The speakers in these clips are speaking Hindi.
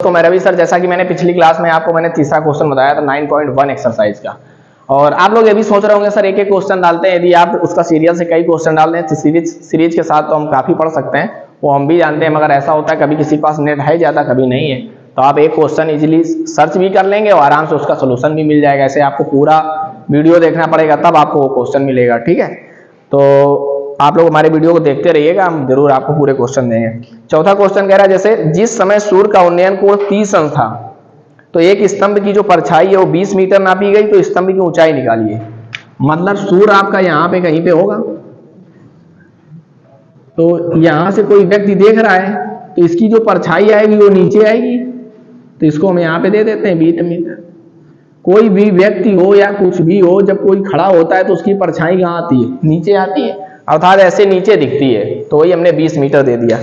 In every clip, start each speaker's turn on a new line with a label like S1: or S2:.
S1: तो मैं रवि सर, जैसा कि मैंने पिछली क्लास में आपको मैंने तीसरा क्वेश्चन बताया था 9.1 एक्सरसाइज का। और आप लोग ये भी सोच रहे होंगे सर एक एक क्वेश्चन डालते हैं, यदि आप उसका सीरियल से कई क्वेश्चन डाल दें तो सीरीज के साथ तो हम काफी पढ़ सकते हैं, वो हम भी जानते हैं, मगर ऐसा होता है कभी किसी के पास नेट है ज्यादा, कभी नहीं है, तो आप एक क्वेश्चन इजीली सर्च भी कर लेंगे और आराम से उसका सोल्यूशन भी मिल जाएगा। ऐसे आपको पूरा वीडियो देखना पड़ेगा तब आपको वो क्वेश्चन मिलेगा, ठीक है। तो आप लोग हमारे वीडियो को देखते रहिएगा, हम जरूर आपको पूरे क्वेश्चन देंगे। चौथा क्वेश्चन कह रहा है, जैसे जिस समय सूर्य का उन्नयन कोण 30 अंश था तो एक स्तंभ की जो परछाई है वो 20 मीटर नापी गई, तो स्तंभ की ऊंचाई निकालिए। मतलब सूर्य आपका यहाँ पे कहीं पे होगा, तो यहां से कोई व्यक्ति देख रहा है तो इसकी जो परछाई आएगी वो नीचे आएगी, तो इसको हम यहाँ पे दे देते हैं 20 मीटर। कोई भी व्यक्ति हो या कुछ भी हो, जब कोई खड़ा होता है तो उसकी परछाई कहाँ आती है? नीचे आती है, अर्थात ऐसे नीचे दिखती है, तो वही हमने 20 मीटर दे दिया।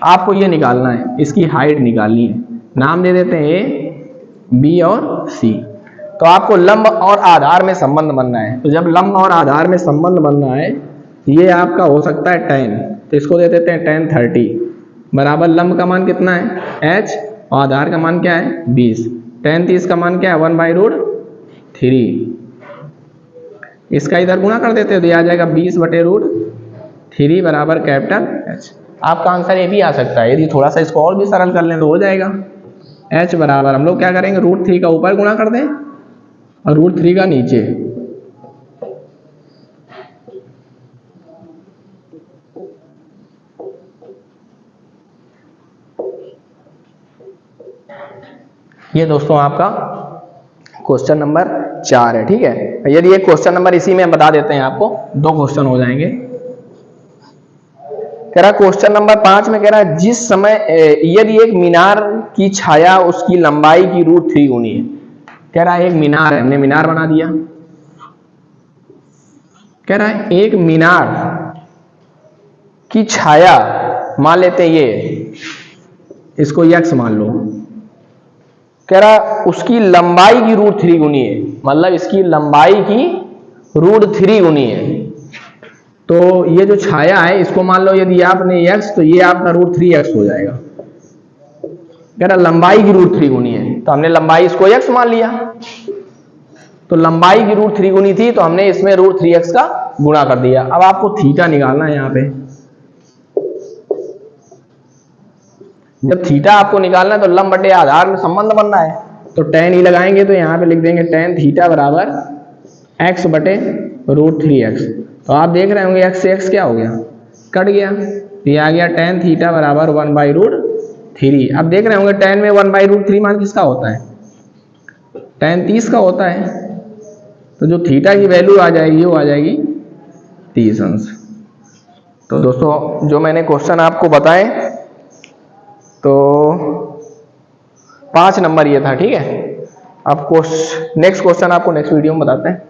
S1: आपको ये निकालना है, इसकी हाइट निकालनी है। नाम दे देते हैं ए, बी और सी। तो आपको लंब और आधार में संबंध बनना है, तो जब लंब और आधार में संबंध बनना है, ये आपका हो सकता है tan, तो इसको दे देते हैं tan 30 बराबर लंब का मान कितना है h और आधार का मान क्या है 20। tan 30 का मान क्या है 1/√3। इसका इधर गुणा कर देते हैं तो ये आ जाएगा 20/√3 बराबर कैपिटल H। आपका आंसर ये भी आ सकता है, यदि थोड़ा सा इसको और भी सरल कर लें तो हो जाएगा H बराबर, हम लोग क्या करेंगे √3 का ऊपर गुणा कर दें और √3 का नीचे। ये दोस्तों आपका क्वेश्चन नंबर 4 है, ठीक है। यदि एक क्वेश्चन नंबर इसी में बता देते हैं आपको, 2 क्वेश्चन हो जाएंगे। कह रहा क्वेश्चन नंबर 5 में कह रहा है जिस समय यदि एक मीनार की छाया उसकी लंबाई की √3 गुनी है। कह रहा है एक मीनार है, हमने मीनार बना दिया। कह रहा है एक मीनार की छाया मान लेते हैं ये, इसको x मान लो। कह रहा उसकी लंबाई की √3 गुनी है, मतलब इसकी लंबाई की √3 गुनी है। तो ये जो छाया है इसको मान लो यदि आपने x, तो ये आपका √3x हो जाएगा। कह रहा लंबाई की √3 गुनी है, तो हमने लंबाई इसको x मान लिया, तो लंबाई की √3 गुनी थी तो हमने इसमें √3x का गुणा कर दिया। अब आपको थीटा निकालना है यहाँ पे। जब थीटा आपको निकालना है तो लंब बटे आधार में संबंध बनना है, तो tan ही लगाएंगे, तो यहाँ पे लिख देंगे tan थीटा बराबर x बटे √3x। तो आप देख रहे होंगे x से x क्या हो गया, कट गया, ये आ गया tan थीटा बराबर 1/√3। अब देख रहे होंगे tan में 1/√3 मान किसका होता है, tan 30 का होता है, तो जो थीटा की वैल्यू आ जाएगी वो आ जाएगी 30 अंश। तो दोस्तों जो मैंने क्वेश्चन आपको बताए तो 5 नंबर ये था, ठीक है। अब नेक्स्ट क्वेश्चन आपको नेक्स्ट वीडियो में बताते हैं।